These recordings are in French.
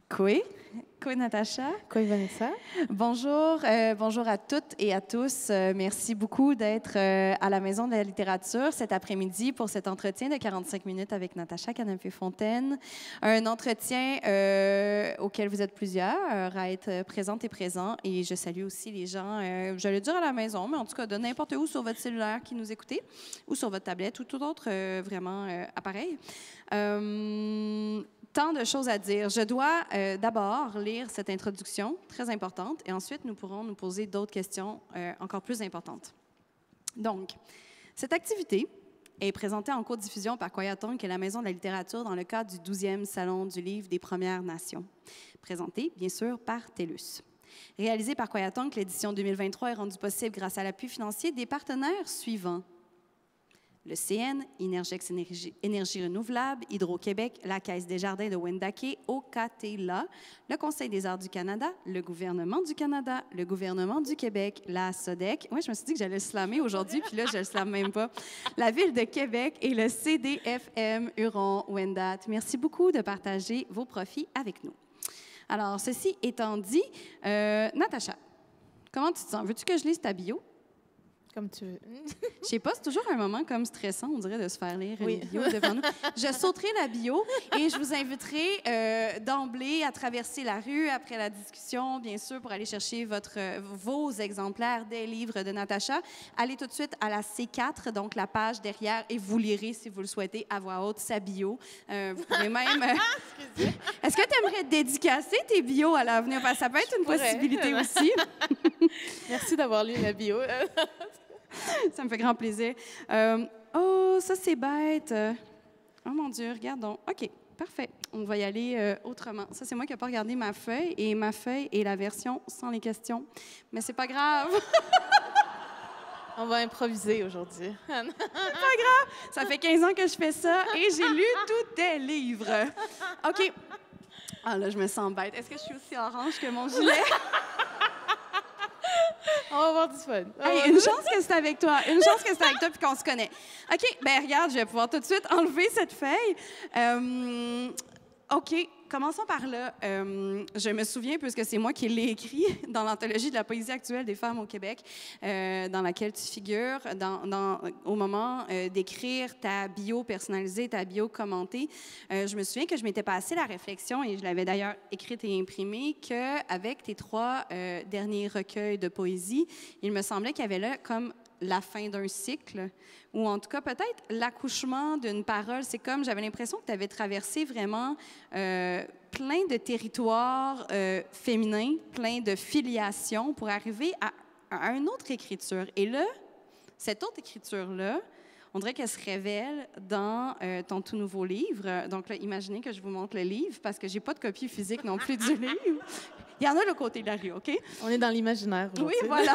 Coué. Coué, Natacha. Coué, Vanessa. Bonjour, bonjour à toutes et à tous. Merci beaucoup d'être à la Maison de la littérature cet après-midi pour cet entretien de 45 minutes avec Natacha Canapé-Fontaine. Un entretien auquel vous êtes plusieurs à être présentes et présents. Et je salue aussi les gens, j'allais dire à la maison, mais en tout cas de n'importe où sur votre cellulaire qui nous écoutez ou sur votre tablette ou tout autre vraiment appareil. Tant de choses à dire. Je dois d'abord lire cette introduction très importante et ensuite nous pourrons nous poser d'autres questions encore plus importantes. Donc, cette activité est présentée en co-diffusion par Koyatong, qui est la Maison de la littérature dans le cadre du 12e Salon du livre des Premières Nations. Présentée, bien sûr, par TELUS. Réalisée par Koyatong, l'édition 2023 est rendue possible grâce à l'appui financier des partenaires suivants. Le CN, Innergex Énergie renouvelable, Hydro-Québec, la Caisse des jardins de Wendake, OCATELA, le Conseil des arts du Canada, le gouvernement du Canada, le gouvernement du Québec, la SODEC. Oui, je me suis dit que j'allais le slammer aujourd'hui, puis là, je ne le slame même pas. La Ville de Québec et le CDFM Huron-Wendat. Merci beaucoup de partager vos profits avec nous. Alors, ceci étant dit, Natacha, comment tu te sens? Veux-tu que je lise ta bio? Comme tu veux. Je sais pas, c'est toujours un moment comme stressant, on dirait, de se faire lire une bio devant nous. Je sauterai la bio et je vous inviterai d'emblée à traverser la rue après la discussion, bien sûr, pour aller chercher vos exemplaires des livres de Natacha. Allez tout de suite à la C4, donc la page derrière, et vous lirez, si vous le souhaitez, à voix haute, sa bio. Vous pourrez même... Est-ce que tu aimerais dédicacer tes bios à l'avenir? Parce que ça peut être une possibilité aussi. Merci d'avoir lu la bio. Ça me fait grand plaisir. Oh, ça, c'est bête. Oh, mon Dieu, regardons. OK, parfait. On va y aller autrement. Ça, c'est moi qui n'ai pas regardé ma feuille, et ma feuille est la version sans les questions. Mais c'est pas grave. On va improviser aujourd'hui. Pas grave. Ça fait 15 ans que je fais ça, et j'ai lu tous tes livres. OK. Ah, là, je me sens bête. Est-ce que je suis aussi orange que mon gilet? On va avoir du fun. Hey, une chance que c'est avec toi. Une chance que c'est avec toi puis qu'on se connaît. OK, bien, regarde, je vais pouvoir tout de suite enlever cette feuille. OK, commençons par là. Je me souviens, puisque c'est moi qui l'ai écrit, dans l'anthologie de la poésie actuelle des femmes au Québec, dans laquelle tu figures, au moment d'écrire ta bio personnalisée, ta bio commentée. Je me souviens que je m'étais passé la réflexion, et je l'avais d'ailleurs écrite et imprimée, qu'avec tes 3 derniers recueils de poésie, il me semblait qu'il y avait là comme la fin d'un cycle, ou en tout cas peut-être l'accouchement d'une parole. C'est comme, j'avais l'impression que tu avais traversé vraiment plein de territoires féminins, plein de filiations pour arriver à une autre écriture. Et là, cette autre écriture-là, on dirait qu'elle se révèle dans ton tout nouveau livre. Donc là, imaginez que je vous montre le livre, parce que j'ai pas de copie physique non plus du livre. Il y en a de l'autre côté de la rue, OK? On est dans l'imaginaire aujourd'hui. Oui, voilà.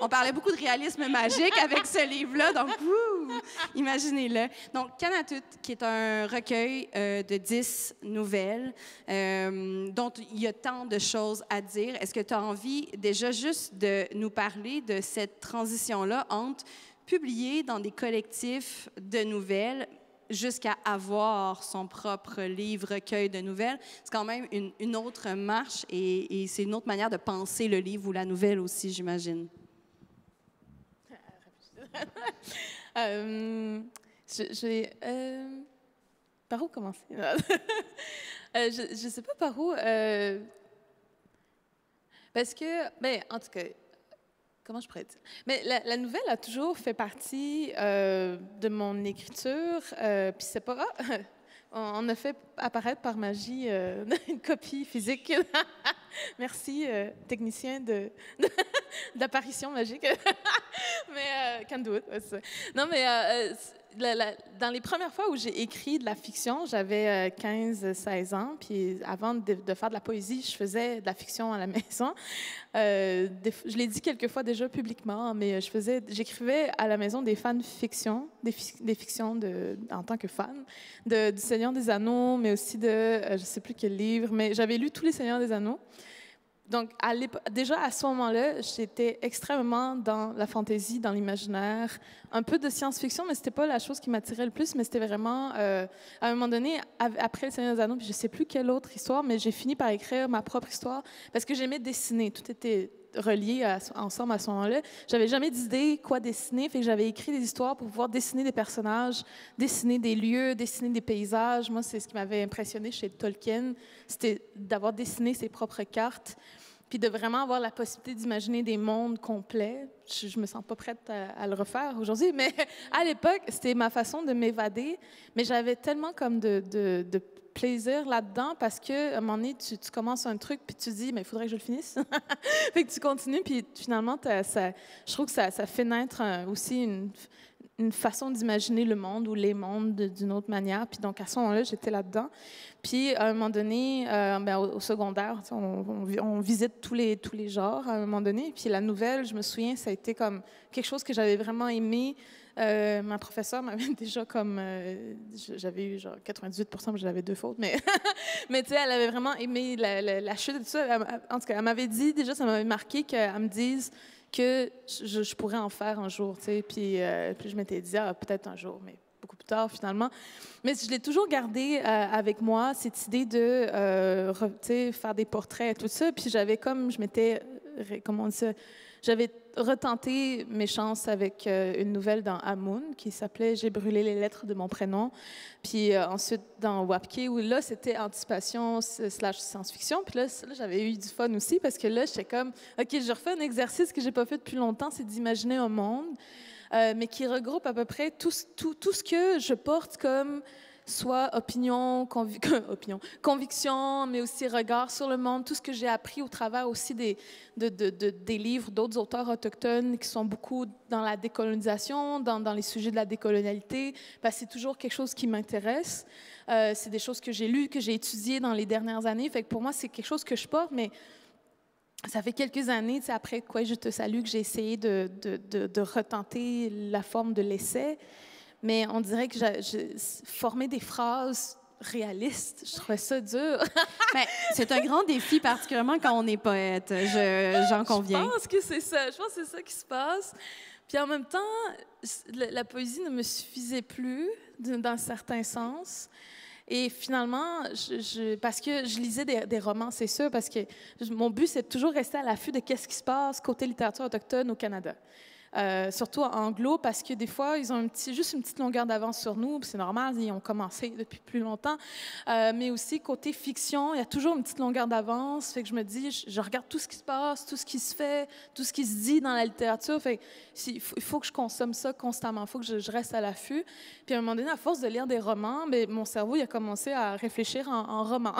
On parlait beaucoup de réalisme magique avec ce livre-là, donc imaginez-le. Donc, Canatut, qui est un recueil de 10 nouvelles dont il y a tant de choses à dire. Est-ce que tu as envie déjà juste de nous parler de cette transition-là entre publier dans des collectifs de nouvelles jusqu'à avoir son propre livre, recueil de nouvelles? C'est quand même une autre marche, et c'est une autre manière de penser le livre ou la nouvelle aussi, j'imagine. Par où commencer? Je ne sais pas par où. Parce que, ben, en tout cas, comment je pourrais dire? Mais la nouvelle a toujours fait partie de mon écriture. Puis c'est pas... on a fait apparaître par magie une copie physique. Merci, technicien d'apparition magique. Mais can do it. Non, mais dans les premières fois où j'ai écrit de la fiction, j'avais 15-16 ans. Puis avant de faire de la poésie, je faisais de la fiction à la maison. Je l'ai dit quelques fois déjà publiquement, mais j'écrivais à la maison des fanfictions, des fictions en tant que fan, du Seigneur des Anneaux, mais aussi de, je ne sais plus quel livre, mais j'avais lu tous les Seigneurs des Anneaux. Donc, déjà à ce moment-là, j'étais extrêmement dans la fantaisie, dans l'imaginaire, un peu de science-fiction, mais c'était pas la chose qui m'attirait le plus, mais c'était vraiment, à un moment donné, après Le Seigneur des Anneaux, puis je sais plus quelle autre histoire, mais j'ai fini par écrire ma propre histoire parce que j'aimais dessiner. Tout était relié ensemble à ce moment-là. J'avais jamais d'idée quoi dessiner, fait que j'avais écrit des histoires pour pouvoir dessiner des personnages, dessiner des lieux, dessiner des paysages. Moi, c'est ce qui m'avait impressionné chez Tolkien, c'était d'avoir dessiné ses propres cartes, puis de vraiment avoir la possibilité d'imaginer des mondes complets. Je me sens pas prête à le refaire aujourd'hui, mais à l'époque, c'était ma façon de m'évader, mais j'avais tellement comme de plaisir là-dedans parce qu'à un moment donné, tu commences un truc puis tu dis, mais il faudrait que je le finisse. Fait que tu continues, puis finalement, je trouve que ça fait naître aussi une façon d'imaginer le monde ou les mondes d'une autre manière. Puis donc, à ce moment-là, j'étais là-dedans. Puis, à un moment donné, au secondaire, on visite tous les genres à un moment donné. Puis la nouvelle, je me souviens, ça a été comme quelque chose que j'avais vraiment aimé. Ma professeure m'avait déjà comme... j'avais eu genre 98 %, mais j'avais 2 fautes, mais, mais tu sais, elle avait vraiment aimé la chute et tout ça. En tout cas, elle m'avait dit, déjà, ça m'avait marqué qu'elle me dise que je pourrais en faire un jour, tu sais. Puis je m'étais dit, peut-être un jour, mais beaucoup plus tard, finalement. Mais je l'ai toujours gardé avec moi, cette idée de faire des portraits et tout ça. Puis j'avais comme, comment on dit ça, j'avais retenté mes chances avec une nouvelle dans Amun qui s'appelait « J'ai brûlé les lettres de mon prénom ». Puis ensuite dans Wapke, où là, c'était anticipation / science-fiction. Puis là, j'avais eu du fun aussi parce que là, j'étais comme, OK, je refais un exercice que j'ai pas fait depuis longtemps, c'est d'imaginer un monde, mais qui regroupe à peu près tout ce que je porte comme soit opinion, conviction, mais aussi regard sur le monde, tout ce que j'ai appris au travers aussi des livres d'autres auteurs autochtones qui sont beaucoup dans la décolonisation, dans les sujets de la décolonialité, parce que c'est toujours quelque chose qui m'intéresse. C'est des choses que j'ai lues, que j'ai étudiées dans les dernières années. Fait que pour moi, c'est quelque chose que je porte, mais ça fait quelques années, après Quoi je te salue, que j'ai essayé de retenter la forme de l'essai. Mais on dirait que former des phrases réalistes, je trouvais ça dur. Bien, c'est un grand défi, particulièrement quand on est poète. J'en conviens. Je pense que c'est ça. Je pense que c'est ça qui se passe. Puis en même temps, la poésie ne me suffisait plus, dans certains sens. Et finalement, parce que je lisais des romans, c'est sûr, parce que mon but, c'est de toujours rester à l'affût de qu'est-ce qui se passe côté littérature autochtone au Canada. Surtout en anglo, parce que des fois, ils ont juste une petite longueur d'avance sur nous, c'est normal, ils ont commencé depuis plus longtemps. Mais aussi, côté fiction, il y a toujours une petite longueur d'avance, fait que je me dis, je regarde tout ce qui se passe, tout ce qui se fait, tout ce qui se dit dans la littérature, fait il faut que je consomme ça constamment, il faut que je reste à l'affût. Puis à un moment donné, à force de lire des romans, bien, mon cerveau il a commencé à réfléchir en roman.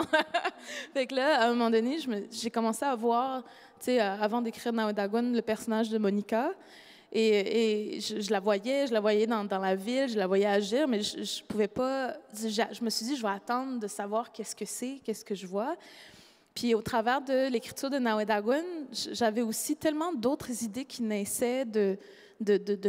Fait que là, à un moment donné, j'ai commencé à voir, tu sais, avant d'écrire Nawadagun, le personnage de Monica. Et je la voyais dans la ville, je la voyais agir, mais je pouvais pas. Je me suis dit, je vais attendre de savoir qu'est-ce que je vois. Puis au travers de l'écriture de Nawadagun, j'avais aussi tellement d'autres idées qui naissaient de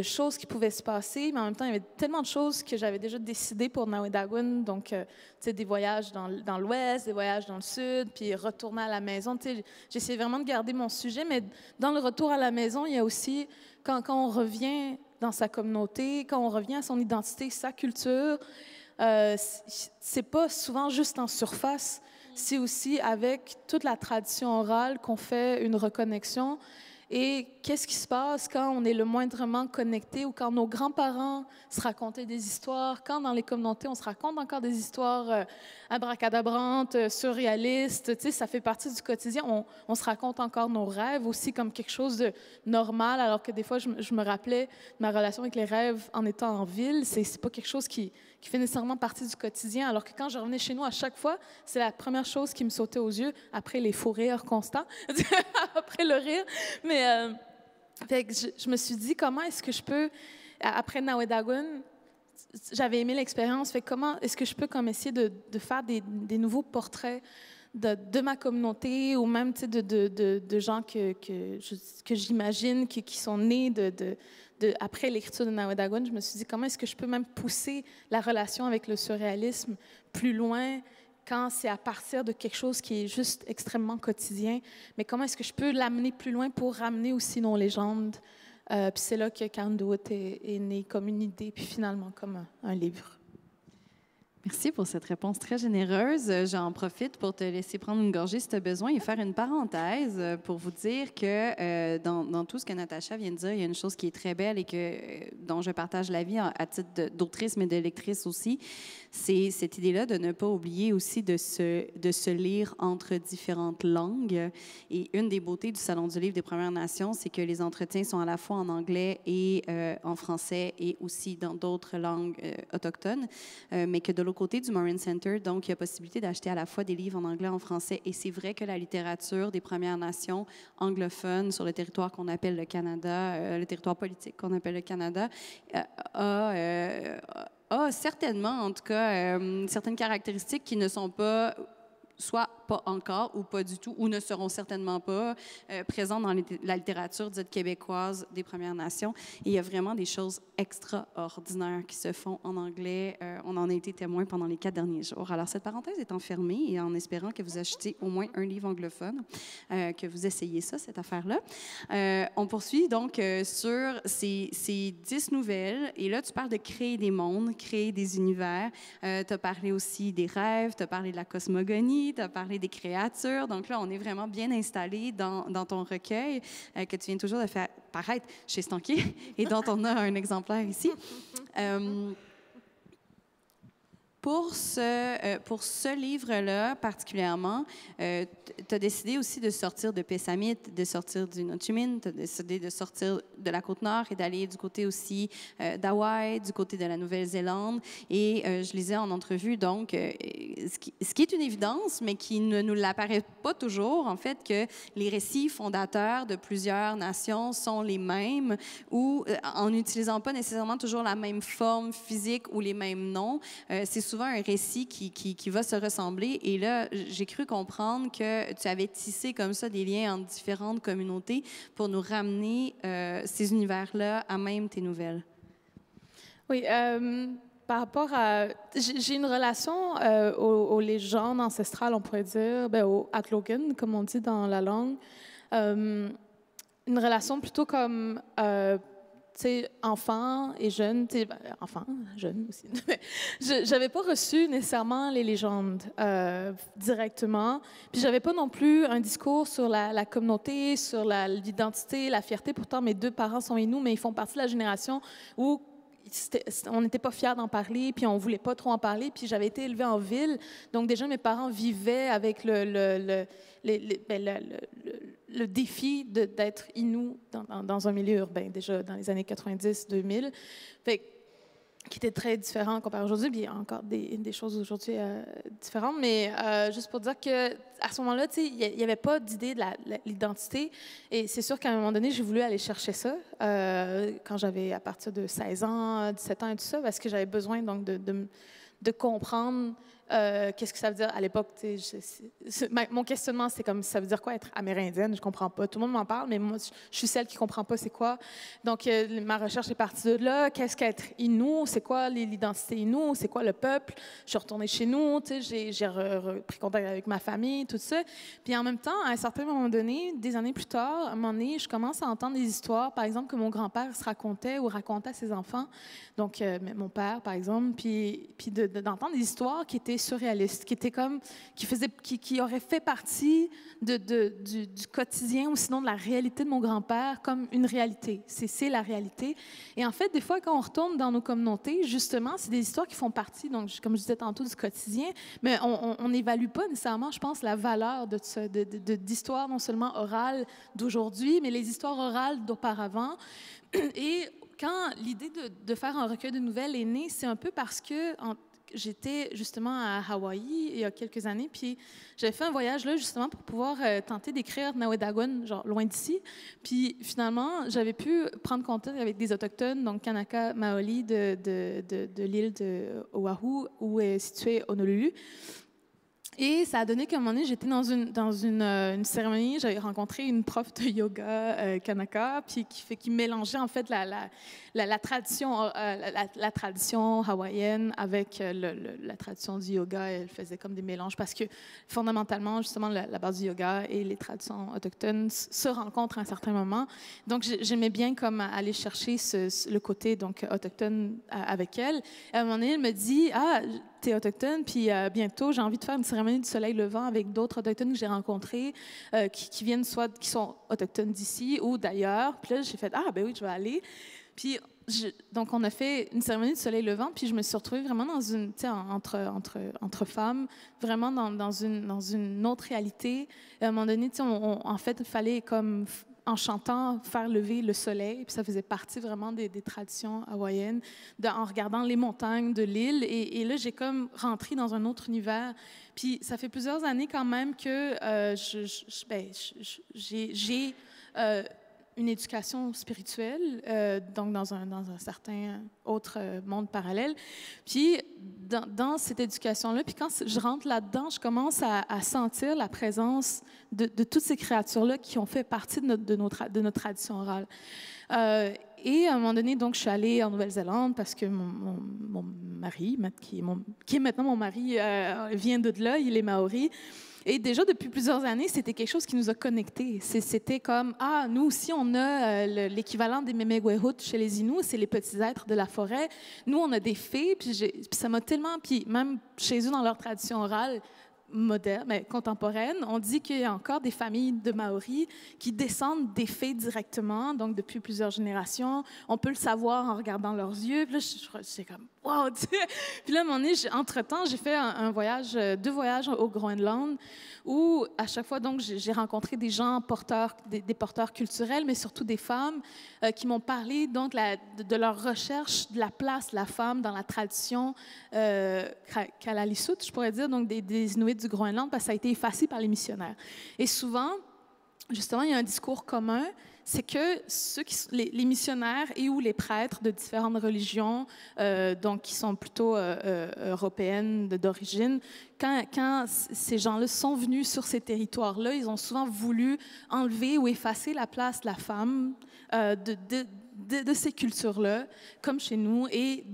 choses qui pouvaient se passer, mais en même temps, il y avait tellement de choses que j'avais déjà décidées pour Nawadagun, donc tu sais, des voyages dans l'Ouest, des voyages dans le Sud, puis retourner à la maison. Tu sais, j'essayais vraiment de garder mon sujet, mais dans le retour à la maison, il y a aussi, quand on revient dans sa communauté, quand on revient à son identité, sa culture, c'est pas souvent juste en surface, c'est aussi avec toute la tradition orale qu'on fait une reconnexion. Et qu'est-ce qui se passe quand on est le moindrement connecté ou quand nos grands-parents se racontaient des histoires, quand dans les communautés, on se raconte encore des histoires abracadabrantes, surréalistes, tu sais, ça fait partie du quotidien. On se raconte encore nos rêves aussi comme quelque chose de normal, alors que des fois, je me rappelais de ma relation avec les rêves en étant en ville. C'est pas quelque chose qui fait nécessairement partie du quotidien, alors que quand je revenais chez nous, à chaque fois, c'est la première chose qui me sautait aux yeux, après les faux rires constants, après le rire. Mais fait que je me suis dit, comment est-ce que je peux, après Nawadagun, j'avais aimé l'expérience, fait comment est-ce que je peux comme essayer de faire des nouveaux portraits de ma communauté ou même de gens que j'imagine qui sont nés après l'écriture de Nawadagun. Je me suis dit, comment est-ce que je peux même pousser la relation avec le surréalisme plus loin quand c'est à partir de quelque chose qui est juste extrêmement quotidien, mais comment est-ce que je peux l'amener plus loin pour ramener aussi nos légendes? Puis c'est là que Karen DeWitt est née comme une idée, puis finalement comme un livre. Merci pour cette réponse très généreuse. J'en profite pour te laisser prendre une gorgée si tu as besoin et faire une parenthèse pour vous dire que dans tout ce que Natacha vient de dire, il y a une chose qui est très belle et dont je partage l'avis à titre d'autrice, mais de lectrice aussi. C'est cette idée-là de ne pas oublier aussi de se lire entre différentes langues. Et une des beautés du Salon du livre des Premières Nations, c'est que les entretiens sont à la fois en anglais et en français et aussi dans d'autres langues autochtones, mais que de l'autre côté du Morin Center, donc il y a possibilité d'acheter à la fois des livres en anglais et en français. Et c'est vrai que la littérature des Premières Nations anglophones sur le territoire qu'on appelle le Canada, le territoire politique qu'on appelle le Canada, a certainement, en tout cas, certaines caractéristiques qui ne sont pas soit pas encore ou pas du tout, ou ne seront certainement pas présentes dans la littérature dite québécoise des Premières Nations. Et il y a vraiment des choses extraordinaires qui se font en anglais. On en a été témoin pendant les 4 derniers jours. Alors, cette parenthèse est fermée et en espérant que vous achetez au moins un livre anglophone, que vous essayez ça, cette affaire-là. On poursuit donc sur ces 10 nouvelles. Et là, tu parles de créer des mondes, créer des univers. Tu as parlé aussi des rêves, tu as parlé de la cosmogonie, tu as parlé des créatures. Donc là, on est vraiment bien installé dans ton recueil que tu viens toujours de faire paraître chez Stanké et dont on a un exemplaire ici. Pour ce livre-là, particulièrement, tu as décidé aussi de sortir de Pessamit, de sortir du Notchimin, tu as décidé de sortir de la Côte-Nord et d'aller du côté aussi d'Hawaï, du côté de la Nouvelle-Zélande. Et je lisais en entrevue, donc, ce qui est une évidence, mais qui ne nous l'apparaît pas toujours, en fait, que les récits fondateurs de plusieurs nations sont les mêmes ou en n'utilisant pas nécessairement toujours la même forme physique ou les mêmes noms. C'est souvent un récit qui va se ressembler. Et là, j'ai cru comprendre que tu avais tissé comme ça des liens entre différentes communautés pour nous ramener ces univers-là à même tes nouvelles. Oui, par rapport à... J'ai une relation aux légendes ancestrales, on pourrait dire, aux Atlogan, comme on dit dans la langue. Une relation plutôt comme... enfant et jeune, enfant, jeune aussi. Je n'avais pas reçu nécessairement les légendes directement. Puis j'avais pas non plus un discours sur la communauté, sur l'identité, la fierté. Pourtant, mes 2 parents sont Inuits, mais ils font partie de la génération où on n'était pas fiers d'en parler, puis on ne voulait pas trop en parler. Puis j'avais été élevée en ville, donc déjà mes parents vivaient avec le défi d'être Inuit dans un milieu urbain, déjà dans les années 90-2000, qui était très différent comparé à aujourd'hui. Puis il y a encore des choses aujourd'hui différentes, mais juste pour dire qu'à ce moment-là, il n'y avait pas d'idée de l'identité. Et c'est sûr qu'à un moment donné, j'ai voulu aller chercher ça quand j'avais à partir de 16 ans, 17 ans et tout ça, parce que j'avais besoin donc de comprendre qu'est-ce que ça veut dire à l'époque. Mon questionnement, c'est comme, ça veut dire quoi être amérindienne? Je comprends pas. Tout le monde m'en parle, mais moi, je suis celle qui comprend pas c'est quoi. Donc, ma recherche est partie de là. Qu'est-ce qu'être Inuit? C'est quoi l'identité Inuit? C'est quoi le peuple? Je suis retournée chez nous. J'ai repris contact avec ma famille, tout ça. Puis en même temps, à un certain moment donné, des années plus tard, à un moment donné, je commence à entendre des histoires, par exemple, que mon grand-père se racontait ou racontait à ses enfants. Donc, mon père, par exemple, puis d'entendre des histoires qui étaient surréalistes, qui auraient fait partie du quotidien ou sinon de la réalité de mon grand-père comme une réalité. C'est la réalité. Et en fait, des fois, quand on retourne dans nos communautés, justement, c'est des histoires qui font partie, donc, comme je disais tantôt, du quotidien, mais on n'évalue pas nécessairement, je pense, la valeur d'histoires non seulement orales d'aujourd'hui, mais les histoires orales d'auparavant. Et quand l'idée de faire un recueil de nouvelles est née, c'est un peu parce que j'étais justement à Hawaï il y a quelques années, puis j'avais fait un voyage là justement pour pouvoir tenter d'écrire Nawedagon, genre loin d'ici. Puis finalement, j'avais pu prendre contact avec des autochtones, donc Kanaka Maoli de l'île de Oahu, où est situé Honolulu. Et ça a donné qu'à un moment donné, j'étais dans une cérémonie, j'avais rencontré une prof de yoga Kanaka, puis qui mélangeait en fait la tradition hawaïenne avec la tradition du yoga. Elle faisait comme des mélanges parce que fondamentalement, justement, la base du yoga et les traditions autochtones se rencontrent à un certain moment. Donc, j'aimais bien comme aller chercher le côté donc autochtone avec elle. Et à un moment donné, elle me dit, ah, t'es autochtone, puis bientôt, j'ai envie de faire une cérémonie du soleil levant avec d'autres autochtones que j'ai rencontrés, qui viennent qui sont autochtones d'ici ou d'ailleurs. Puis là, j'ai fait, ah, ben oui, je vais aller. Puis, donc, on a fait une cérémonie du soleil levant, puis je me suis retrouvée vraiment dans une, tu sais, entre femmes, vraiment dans une autre réalité. Et à un moment donné, tu sais, en fait, il fallait comme en chantant, faire lever le soleil. Puis ça faisait partie vraiment des traditions hawaïennes, en regardant les montagnes de l'île. Et là, j'ai comme rentré dans un autre univers. Puis ça fait plusieurs années quand même que j'ai une éducation spirituelle, donc dans un certain autre monde parallèle. Puis, dans cette éducation-là, puis quand je rentre là-dedans, je commence à sentir la présence de toutes ces créatures-là qui ont fait partie de notre tradition orale. Et à un moment donné, donc, je suis allée en Nouvelle-Zélande parce que mon mari, qui est maintenant mon mari, vient de là, il est maori. Et déjà, depuis plusieurs années, c'était quelque chose qui nous a connectés. C'était comme, ah, nous aussi, on a l'équivalent des Memegwehut chez les Inuits, c'est les petits êtres de la forêt. Nous, on a des fées, puis ça m'a tellement... Puis même chez eux, dans leur tradition orale, moderne, mais contemporaine, on dit qu'il y a encore des familles de Maoris qui descendent des fées directement, donc depuis plusieurs générations. On peut le savoir en regardant leurs yeux. Puis là, c'est comme, wow! Puis là, à un moment donné, entre-temps, j'ai fait deux voyages au Groenland où, à chaque fois, donc, j'ai rencontré des gens porteurs, des porteurs culturels, mais surtout des femmes qui m'ont parlé donc, de leur recherche de la place de la femme dans la tradition Kalaallisut, je pourrais dire, donc des Inuits du Groenland, parce que ça a été effacé par les missionnaires. Et souvent, justement, il y a un discours commun, c'est que les missionnaires et ou les prêtres de différentes religions, donc qui sont plutôt européennes d'origine, quand ces gens-là sont venus sur ces territoires-là, ils ont souvent voulu enlever ou effacer la place de la femme de ces cultures-là, comme chez nous, et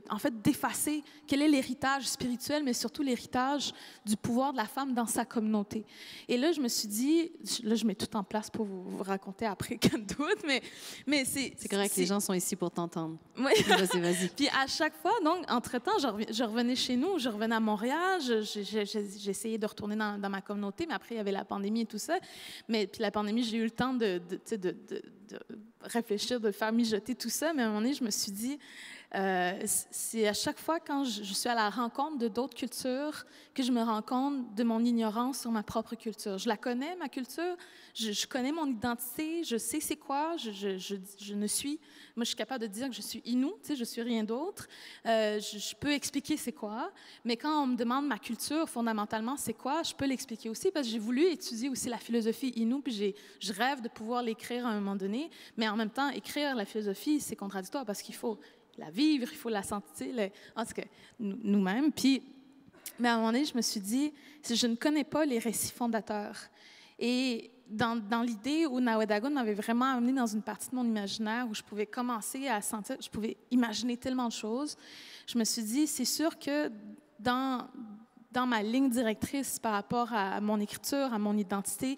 en fait, d'effacer quel est l'héritage spirituel, mais surtout l'héritage du pouvoir de la femme dans sa communauté. Et là, je me suis dit, là, je mets tout en place pour vous raconter après qu'un doute, mais c'est... C'est correct, les gens sont ici pour t'entendre. Oui. Vas-y. Puis à chaque fois, donc, entre-temps, je revenais chez nous, je revenais à Montréal, j'essayais de retourner dans ma communauté, mais après, il y avait la pandémie et tout ça. Mais puis la pandémie, j'ai eu le temps de réfléchir, de faire mijoter tout ça, mais à un moment donné, je me suis dit, c'est à chaque fois quand je suis à la rencontre de d'autres cultures que je me rends compte de mon ignorance sur ma propre culture. Je la connais, ma culture, je connais mon identité, je sais c'est quoi, je ne suis... Moi, je suis capable de dire que je suis Innu, tu sais, je suis rien d'autre. Je peux expliquer c'est quoi, mais quand on me demande ma culture, fondamentalement, c'est quoi, je peux l'expliquer aussi parce que j'ai voulu étudier aussi la philosophie Innu, puis je rêve de pouvoir l'écrire à un moment donné, mais en même temps, écrire la philosophie, c'est contradictoire parce qu'il faut la vivre, il faut la sentir, en tout cas, nous-mêmes. Puis, mais à un moment donné, je me suis dit, je ne connais pas les récits fondateurs. Et dans l'idée où Nawadagun m'avait vraiment amené dans une partie de mon imaginaire où je pouvais commencer à sentir, je pouvais imaginer tellement de choses, je me suis dit, c'est sûr que dans ma ligne directrice par rapport à mon écriture, à mon identité,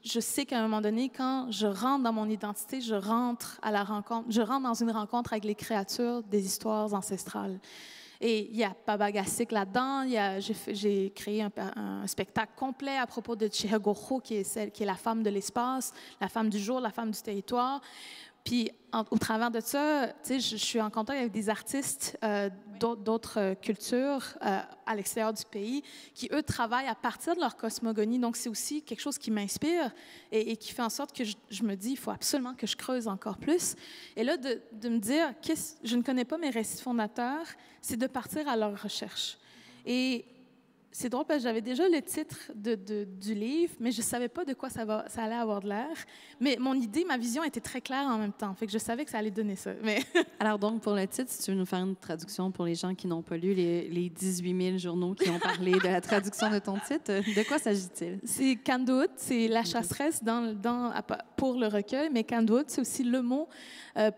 je sais qu'à un moment donné, quand je rentre dans mon identité, je rentre dans une rencontre avec les créatures des histoires ancestrales. Et il y a Pabagasik là-dedans. J'ai créé un spectacle complet à propos de Chihagoho, qui est la femme de l'espace, la femme du jour, la femme du territoire. Puis, au travers de ça, tu sais, je suis en contact avec des artistes d'autres cultures à l'extérieur du pays qui, eux, travaillent à partir de leur cosmogonie. Donc, c'est aussi quelque chose qui m'inspire et qui fait en sorte que je me dis, il faut absolument que je creuse encore plus. Et là, de me dire, je ne connais pas mes récits fondateurs, c'est de partir à leur recherche. Et c'est drôle parce que j'avais déjà le titre du livre, mais je ne savais pas de quoi ça allait avoir de l'air. Mais mon idée, ma vision était très claire en même temps. Fait que je savais que ça allait donner ça. Mais Alors donc, pour le titre, si tu veux nous faire une traduction pour les gens qui n'ont pas lu les 18 000 journaux qui ont parlé de la traduction de ton titre, de quoi s'agit-il? c'est Candlewood, c'est la chasseresse pour le recueil, mais Candlewood, c'est aussi le mot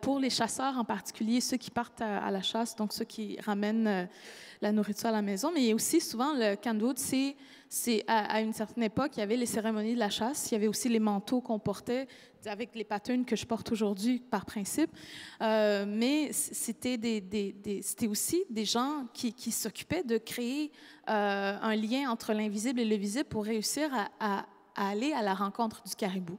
pour les chasseurs en particulier, ceux qui partent à la chasse, donc ceux qui ramènent la nourriture à la maison. Mais il y a aussi souvent le Candlewood, c'est à une certaine époque, il y avait les cérémonies de la chasse, il y avait aussi les manteaux qu'on portait avec les patterns que je porte aujourd'hui par principe. Mais c'était c'était aussi des gens qui s'occupaient de créer un lien entre l'invisible et le visible pour réussir à aller à la rencontre du caribou.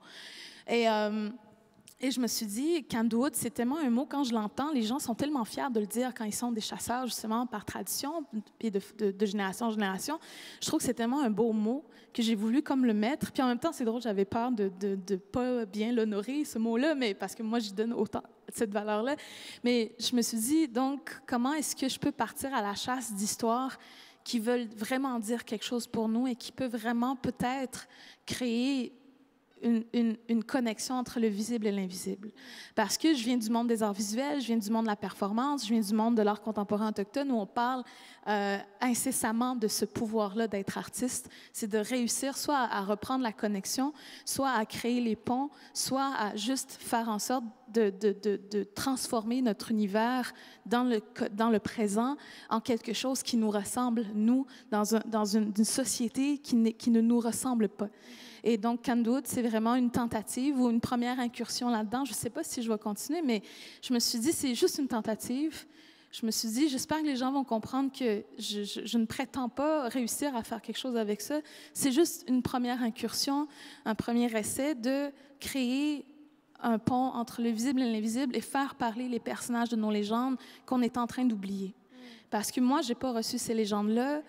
Et je me suis dit, Candlewood, c'est tellement un mot, quand je l'entends, les gens sont tellement fiers de le dire quand ils sont des chasseurs, justement, par tradition, et de génération en génération. Je trouve que c'est tellement un beau mot que j'ai voulu comme le mettre. Puis en même temps, c'est drôle, j'avais peur de pas bien l'honorer, ce mot-là, mais parce que moi, j'y donne autant cette valeur-là. Mais je me suis dit, donc, comment est-ce que je peux partir à la chasse d'histoires qui veulent vraiment dire quelque chose pour nous et qui peuvent vraiment peut-être créer une connexion entre le visible et l'invisible. Parce que je viens du monde des arts visuels, je viens du monde de la performance, je viens du monde de l'art contemporain autochtone où on parle incessamment de ce pouvoir-là d'être artiste. C'est de réussir soit à reprendre la connexion, soit à créer les ponts, soit à juste faire en sorte de transformer notre univers dans le présent en quelque chose qui nous ressemble, nous, dans une société qui ne nous ressemble pas. Et donc, Candlewood, c'est vraiment une tentative ou une première incursion là-dedans. Je ne sais pas si je vais continuer, mais je me suis dit, c'est juste une tentative. Je me suis dit, j'espère que les gens vont comprendre que je ne prétends pas réussir à faire quelque chose avec ça. C'est juste une première incursion, un premier essai de créer un pont entre le visible et l'invisible et faire parler les personnages de nos légendes qu'on est en train d'oublier. Parce que moi, je n'ai pas reçu ces légendes-là.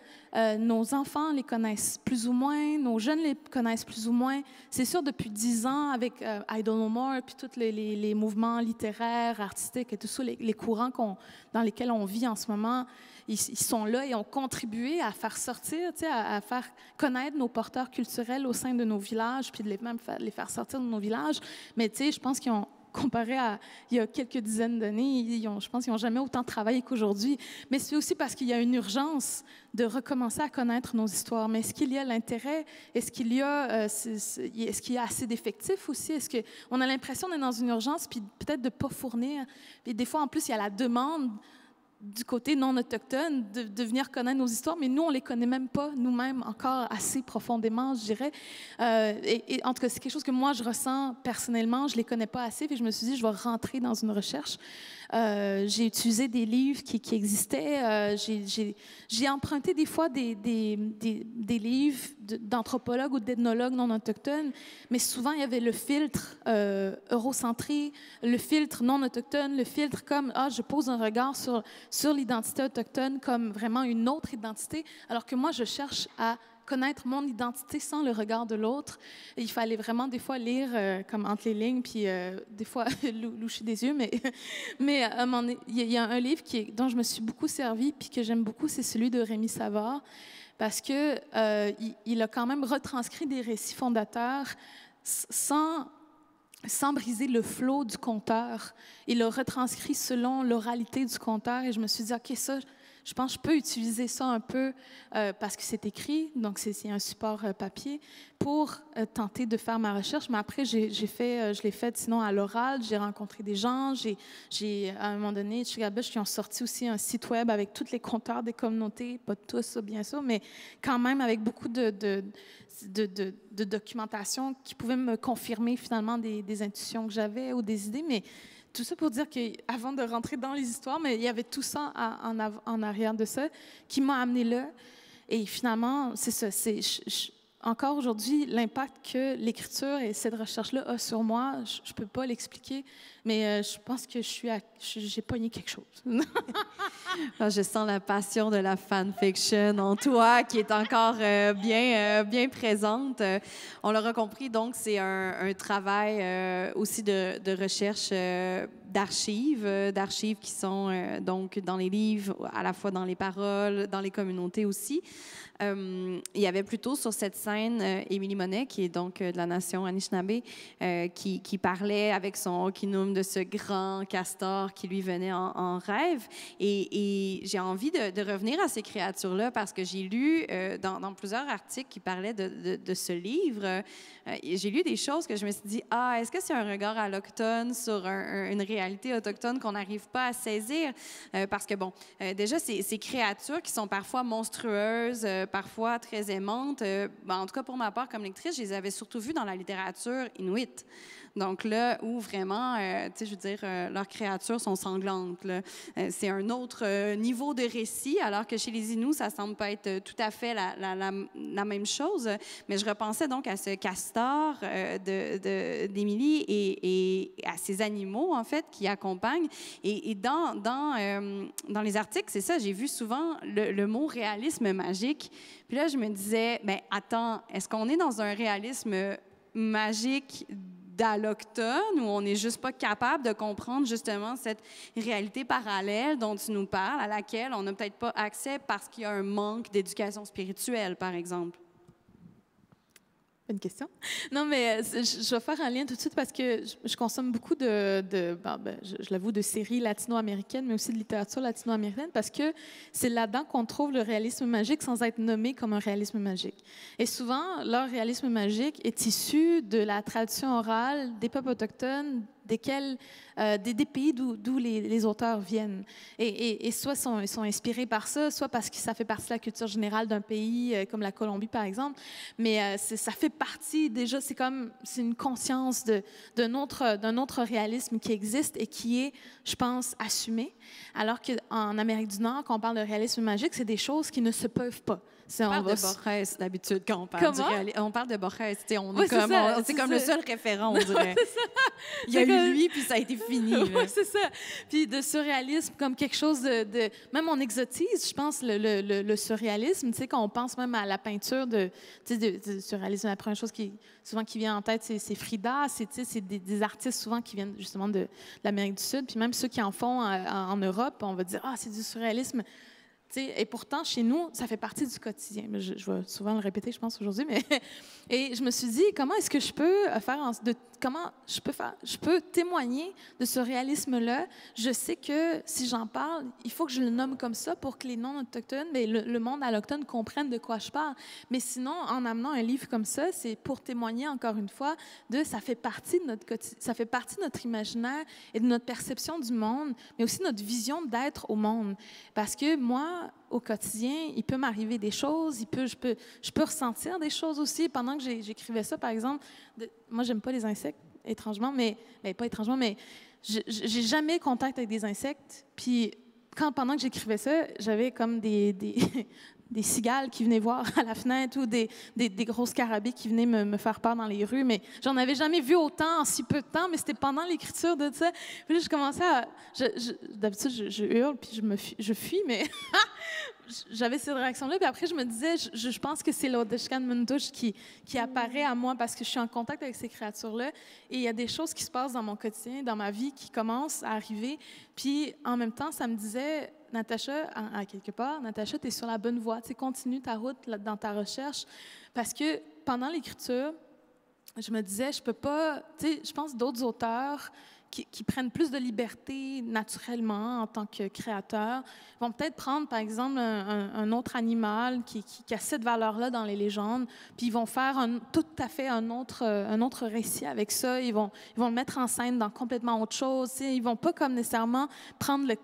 Nos enfants les connaissent plus ou moins, nos jeunes les connaissent plus ou moins. C'est sûr, depuis 10 ans, avec I Don't Know More, puis tous les mouvements littéraires, artistiques et tout ça, les courants dans lesquels on vit en ce moment, ils sont là et ont contribué à faire sortir, à faire connaître nos porteurs culturels au sein de nos villages, puis de les faire sortir de nos villages. Mais je pense qu'ils ont comparé à il y a quelques dizaines d'années, je pense qu'ils n'ont jamais autant travaillé qu'aujourd'hui. Mais c'est aussi parce qu'il y a une urgence de recommencer à connaître nos histoires. Mais est-ce qu'il y a l'intérêt? Est-ce qu'il y a assez d'effectifs aussi? Est-ce qu'on a l'impression d'être dans une urgence, puis peut-être de ne pas fournir? Et des fois, en plus, il y a la demande du côté non autochtone, de venir connaître nos histoires, mais nous, on ne les connaît même pas nous-mêmes encore assez profondément, je dirais. Et en tout cas, c'est quelque chose que moi, je ressens personnellement, je ne les connais pas assez, et je me suis dit, je vais rentrer dans une recherche. J'ai utilisé des livres qui existaient. J'ai emprunté des fois des livres d'anthropologues ou d'ethnologues non autochtones, mais souvent, il y avait le filtre eurocentré, le filtre non autochtone, le filtre comme, je pose un regard sur l'identité autochtone comme vraiment une autre identité, alors que moi, je cherche à connaître mon identité sans le regard de l'autre. Il fallait vraiment des fois lire comme entre les lignes, puis des fois loucher des yeux, mais il y a un livre dont je me suis beaucoup servie puis que j'aime beaucoup, c'est celui de Rémi Savard, parce que il a quand même retranscrit des récits fondateurs sans briser le flot du conteur. Il a retranscrit selon l'oralité du conteur et je me suis dit, OK, ça, je pense que je peux utiliser ça un peu parce que c'est écrit, donc c'est un support papier, pour tenter de faire ma recherche. Mais après, je l'ai fait sinon à l'oral. J'ai rencontré des gens. À un moment donné, chez Gabush, qui ont sorti aussi un site web avec tous les compteurs des communautés, pas tous, bien sûr, mais quand même avec beaucoup de documentation qui pouvait me confirmer finalement des intuitions que j'avais ou des idées. Mais tout ça pour dire qu'avant de rentrer dans les histoires, mais il y avait tout ça en arrière de ça qui m'a amené là. Et finalement, c'est ça. Encore aujourd'hui, l'impact que l'écriture et cette recherche-là a sur moi, je ne peux pas l'expliquer, mais je pense que j'ai pogné quelque chose. Je sens la passion de la fanfiction en toi qui est encore bien présente. On l'aura compris, donc c'est un travail aussi de recherche d'archives qui sont donc dans les livres, à la fois dans les paroles, dans les communautés aussi. Il y avait plutôt sur cette scène Émilie Monet, qui est donc de la nation Anishinaabe, qui parlait avec son hokinum de ce grand castor qui lui venait en rêve. Et j'ai envie de revenir à ces créatures-là parce que j'ai lu dans plusieurs articles qui parlaient de ce livre, j'ai lu des choses que je me suis dit, est-ce que c'est un regard alloctone sur une réalité autochtone qu'on n'arrive pas à saisir? Parce que, bon, déjà, ces créatures qui sont parfois monstrueuses, parfois très aimantes, en tout cas pour ma part comme lectrice, je les avais surtout vues dans la littérature inuite. Donc là, où vraiment, tu sais, je veux dire, leurs créatures sont sanglantes. C'est un autre niveau de récit, alors que chez les Inuits, ça semble pas être tout à fait la même chose. Mais je repensais donc à ce castor d'Émilie et à ces animaux, en fait, qui accompagnent. Et dans les articles, c'est ça, j'ai vu souvent le mot réalisme magique. Puis là, je me disais, bien, attends, est-ce qu'on est dans un réalisme magique d'alloctone où on n'est juste pas capable de comprendre justement cette réalité parallèle dont tu nous parles, à laquelle on n'a peut-être pas accès parce qu'il y a un manque d'éducation spirituelle, par exemple? Bonne question. Non, mais je vais faire un lien tout de suite parce que je consomme beaucoup je l'avoue, de séries latino-américaines, mais aussi de littérature latino-américaine parce que c'est là-dedans qu'on trouve le réalisme magique sans être nommé comme un réalisme magique. Et souvent, leur réalisme magique est issu de la tradition orale des peuples autochtones, des pays d'où les auteurs viennent. Et soit ils sont inspirés par ça, soit parce que ça fait partie de la culture générale d'un pays comme la Colombie, par exemple. Mais ça fait partie, déjà, c'est une conscience d'un autre réalisme qui existe et qui est, je pense, assumé. Alors qu'en Amérique du Nord, quand on parle de réalisme magique, c'est des choses qui ne se peuvent pas. On parle de Borges d'habitude quand on parle du réalisme. On parle de Borges, c'est comme le seul référent, on dirait. Il y a eu lui, puis ça a été fini. Oui, c'est ça. Puis de surréalisme comme quelque chose de... Même on exotise, je pense, le surréalisme. Tu sais, quand on pense même à la peinture de surréalisme, la première chose qui vient en tête, c'est Frida. C'est des artistes souvent qui viennent justement de l'Amérique du Sud. Puis même ceux qui en font en Europe, on va dire, c'est du surréalisme. Et pourtant, chez nous, ça fait partie du quotidien. Je vais souvent le répéter, je pense, aujourd'hui. Et je me suis dit, comment est-ce que je peux je peux témoigner de ce réalisme-là? Je sais que si j'en parle, il faut que je le nomme comme ça pour que les non-autochtones, mais le monde alloctone comprenne de quoi je parle. Mais sinon, en amenant un livre comme ça, c'est pour témoigner, encore une fois, ça fait partie de notre quotidien, ça fait partie de notre imaginaire et de notre perception du monde, mais aussi notre vision d'être au monde. Parce que moi, au quotidien, il peut m'arriver des choses, je peux ressentir des choses aussi. Pendant que j'écrivais ça, par exemple, moi, j'aime pas les insectes, étrangement, mais pas étrangement, mais j'ai jamais contact avec des insectes. Puis, pendant que j'écrivais ça, j'avais comme des cigales qui venaient voir à la fenêtre ou des gros scarabées qui venaient me faire peur dans les rues, mais j'en avais jamais vu autant en si peu de temps, mais c'était pendant l'écriture de ça. Puis là, je commençais d'habitude, je hurle, puis je fuis, mais j'avais cette réaction-là, puis après, je me disais, je pense que c'est l'Odeshkan Mundouch qui apparaît à moi parce que je suis en contact avec ces créatures-là, et il y a des choses qui se passent dans mon quotidien, dans ma vie, qui commencent à arriver, puis en même temps, ça me disait... Natacha, à quelque part, Natacha, tu es sur la bonne voie. Tu sais, continue ta route dans ta recherche. Parce que pendant l'écriture, je me disais, je peux pas... Tu sais, je pense d'autres auteurs qui prennent plus de liberté naturellement en tant que créateurs vont peut-être prendre, par exemple, un autre animal qui a cette valeur-là dans les légendes, puis ils vont faire tout à fait un autre récit avec ça. Ils vont le mettre en scène dans complètement autre chose. Tu sais, ils vont pas comme nécessairement prendre le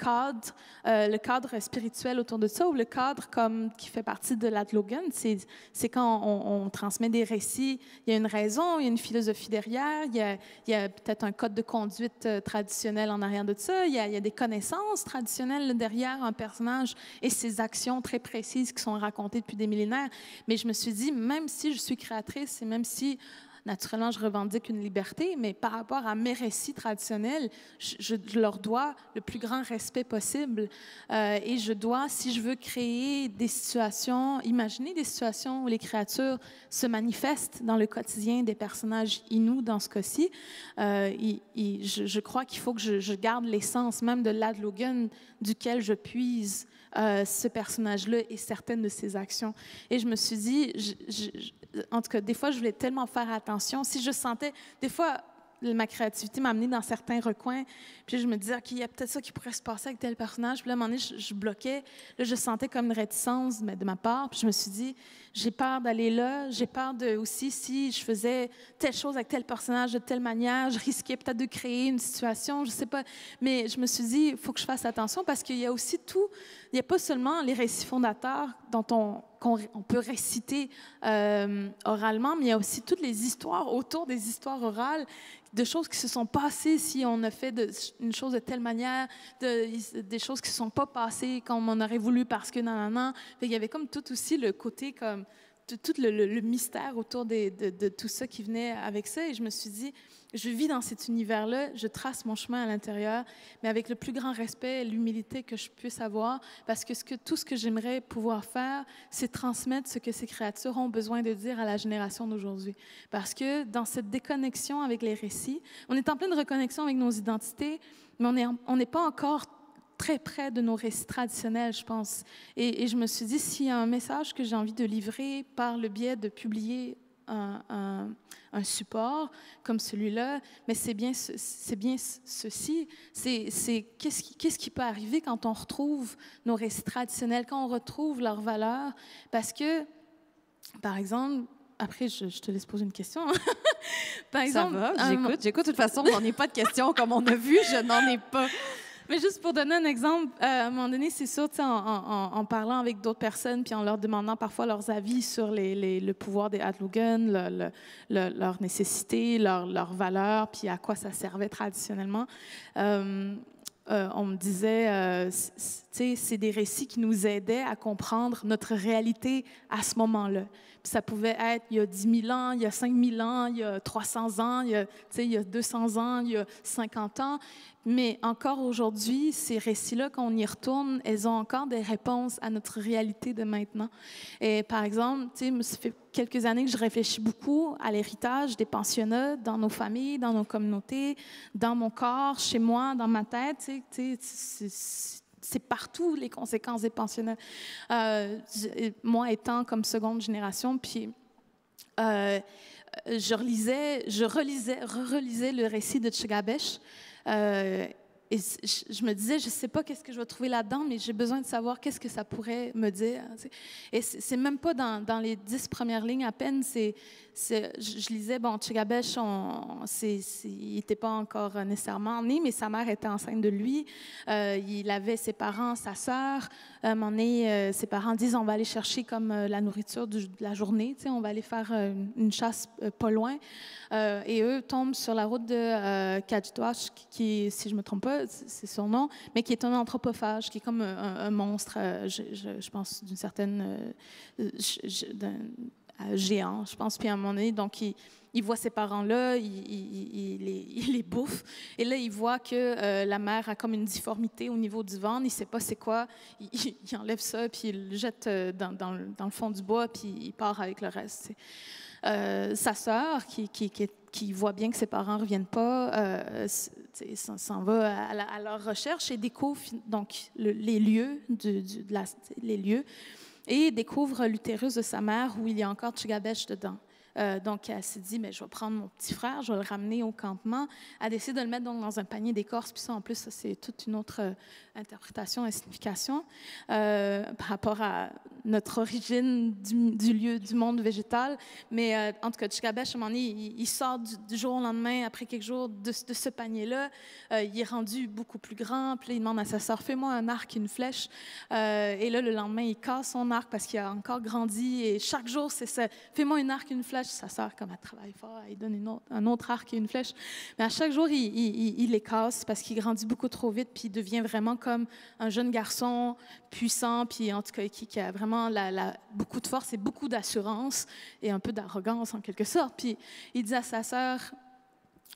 cadre spirituel autour de ça ou le cadre comme qui fait partie de l'Atlogan. C'est quand on transmet des récits, il y a une raison, il y a une philosophie derrière, il y a peut-être un code de conduite traditionnelle en arrière de ça. Il y a des connaissances traditionnelles derrière un personnage et ses actions très précises qui sont racontées depuis des millénaires. Mais je me suis dit, même si je suis créatrice et même si naturellement, je revendique une liberté, mais par rapport à mes récits traditionnels, je leur dois le plus grand respect possible. Et je dois, si je veux créer des situations, imaginer des situations où les créatures se manifestent dans le quotidien des personnages Innu, dans ce cas-ci, je crois qu'il faut que je garde l'essence même de Lad Logan, duquel je puise ce personnage-là et certaines de ses actions. Et je me suis dit, en tout cas, des fois, je voulais tellement faire attention. Si je sentais, des fois, ma créativité m'a amenée dans certains recoins, puis je me disais, OK, il y a peut-être ça qui pourrait se passer avec tel personnage. Puis là, à un moment donné, je bloquais. Là, je sentais comme une réticence de ma part. Puis je me suis dit, j'ai peur d'aller là. J'ai peur de aussi, si je faisais telle chose avec tel personnage de telle manière, je risquais peut-être de créer une situation, je sais pas. Mais je me suis dit, il faut que je fasse attention parce qu'il y a aussi tout. Il n'y a pas seulement les récits fondateurs dont qu'on peut réciter oralement, mais il y a aussi toutes les histoires autour des histoires orales, de choses qui se sont passées si on a fait une chose de telle manière, des choses qui ne se sont pas passées comme on aurait voulu parce que non. Il y avait comme tout aussi le côté comme tout le mystère autour de tout ça qui venait avec ça. Et je me suis dit, je vis dans cet univers-là, je trace mon chemin à l'intérieur, mais avec le plus grand respect et l'humilité que je puisse avoir, parce que tout ce que j'aimerais pouvoir faire, c'est transmettre ce que ces créatures ont besoin de dire à la génération d'aujourd'hui. Parce que dans cette déconnexion avec les récits, on est en pleine reconnexion avec nos identités, mais on n'est pas encore très près de nos récits traditionnels, je pense. Et je me suis dit, s'il y a un message que j'ai envie de livrer par le biais de publier un support comme celui-là, mais c'est bien ceci, c'est qu'est-ce qui peut arriver quand on retrouve nos récits traditionnels, quand on retrouve leurs valeurs, parce que, par exemple, après, je te laisse poser une question. Par exemple, ça va, j'écoute. De toute façon, on n'en est pas de questions, comme on a vu, je n'en ai pas. Mais juste pour donner un exemple, à un moment donné, c'est sûr, en parlant avec d'autres personnes, puis en leur demandant parfois leurs avis sur le pouvoir des Atlogan, leurs nécessités, leurs valeurs, puis à quoi ça servait traditionnellement, on me disait, c'est des récits qui nous aidaient à comprendre notre réalité à ce moment-là. Puis ça pouvait être il y a 10 000 ans, il y a 5 000 ans, il y a 300 ans, il y a 200 ans, il y a 50 ans. Mais encore aujourd'hui, ces récits-là, quand on y retourne, elles ont encore des réponses à notre réalité de maintenant. Et par exemple, ça fait quelques années que je réfléchis beaucoup à l'héritage des pensionnats dans nos familles, dans nos communautés, dans mon corps, chez moi, dans ma tête. C'est partout les conséquences des pensionnats. Moi, étant comme seconde génération, puis je relisais le récit de Tchigabesh. Et je me disais, je ne sais pas qu'est-ce que je vais trouver là-dedans, mais j'ai besoin de savoir qu'est-ce que ça pourrait me dire. Et c'est même pas dans les 10 premières lignes à peine. Je lisais, bon, Tchigabesh, il n'était pas encore nécessairement né, mais sa mère était enceinte de lui. Il avait ses parents, sa sœur. À un moment donné, ses parents disent, on va aller chercher comme la nourriture de la journée, on va aller faire une chasse pas loin. Et eux tombent sur la route de Kadjitouach, qui, si je ne me trompe pas, c'est son nom, mais qui est un anthropophage, qui est comme un monstre, je pense, d'une certaine... géant, je pense. Puis à un moment donné, donc, il voit ses parents-là, il les bouffe. Et là, il voit que la mère a comme une difformité au niveau du ventre. Il ne sait pas c'est quoi. Il enlève ça, puis il le jette dans le fond du bois, puis il part avec le reste. Sa sœur, qui voit bien que ses parents ne reviennent pas, s'en va à leur recherche et découvre donc les lieux, les lieux, et découvre l'utérus de sa mère où il y a encore Tchigabesh dedans. Donc, elle s'est dit, mais je vais prendre mon petit frère, je vais le ramener au campement. Elle décide de le mettre donc, dans un panier d'écorce. Puis ça, en plus, ça, c'est toute une autre interprétation et signification par rapport à notre origine du lieu, du monde végétal. Mais en tout cas, Tchigabesh, à un moment donné, il sort du jour au lendemain, après quelques jours, de ce panier-là. Il est rendu beaucoup plus grand. Puis là, il demande à sa sœur, fais-moi un arc, une flèche. Et là, le lendemain, il casse son arc parce qu'il a encore grandi. Et chaque jour, c'est ça, fais-moi un arc, une flèche. sa sœur, comme elle travaille fort, elle donne un autre arc et une flèche. Mais à chaque jour, il les casse parce qu'il grandit beaucoup trop vite, puis il devient vraiment comme un jeune garçon puissant, puis en tout cas, qui a vraiment beaucoup de force et beaucoup d'assurance et un peu d'arrogance en quelque sorte. Puis il dit à sa sœur,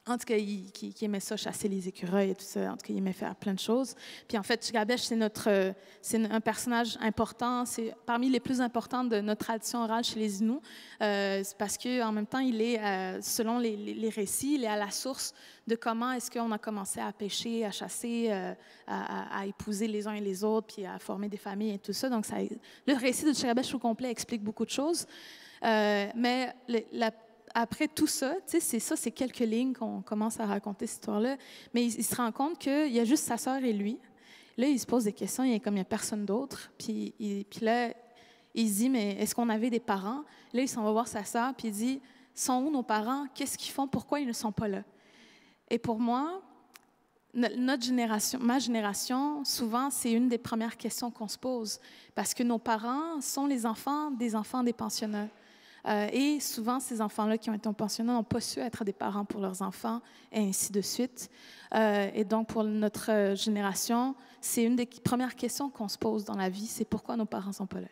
en tout cas, qui aimait ça, chasser les écureuils et tout ça. En tout cas, il aimait faire plein de choses. Puis en fait, Chigabesh, c'est un personnage important. C'est parmi les plus importants de notre tradition orale chez les Inuits. C'est parce qu'en même temps, il est, selon les récits, il est à la source de comment est-ce qu'on a commencé à pêcher, à chasser, à épouser les uns et les autres, puis à former des familles et tout ça. Donc, le récit de Chigabesh au complet explique beaucoup de choses. Mais après tout ça, c'est quelques lignes qu'on commence à raconter cette histoire-là, mais il se rend compte qu'il y a juste sa sœur et lui. Là, il se pose des questions, il n'y a personne d'autre. Puis là, il se dit, mais est-ce qu'on avait des parents? Là, il s'en va voir sa sœur, puis il dit, sont où nos parents? Qu'est-ce qu'ils font? Pourquoi ils ne sont pas là? Et pour moi, notre génération, ma génération, souvent, c'est une des premières questions qu'on se pose, parce que nos parents sont les enfants des pensionnats. Et souvent, ces enfants-là qui ont été en pensionnat n'ont pas su être des parents pour leurs enfants, et ainsi de suite. Et donc, pour notre génération, c'est une des premières questions qu'on se pose dans la vie, c'est pourquoi nos parents ne sont pas là.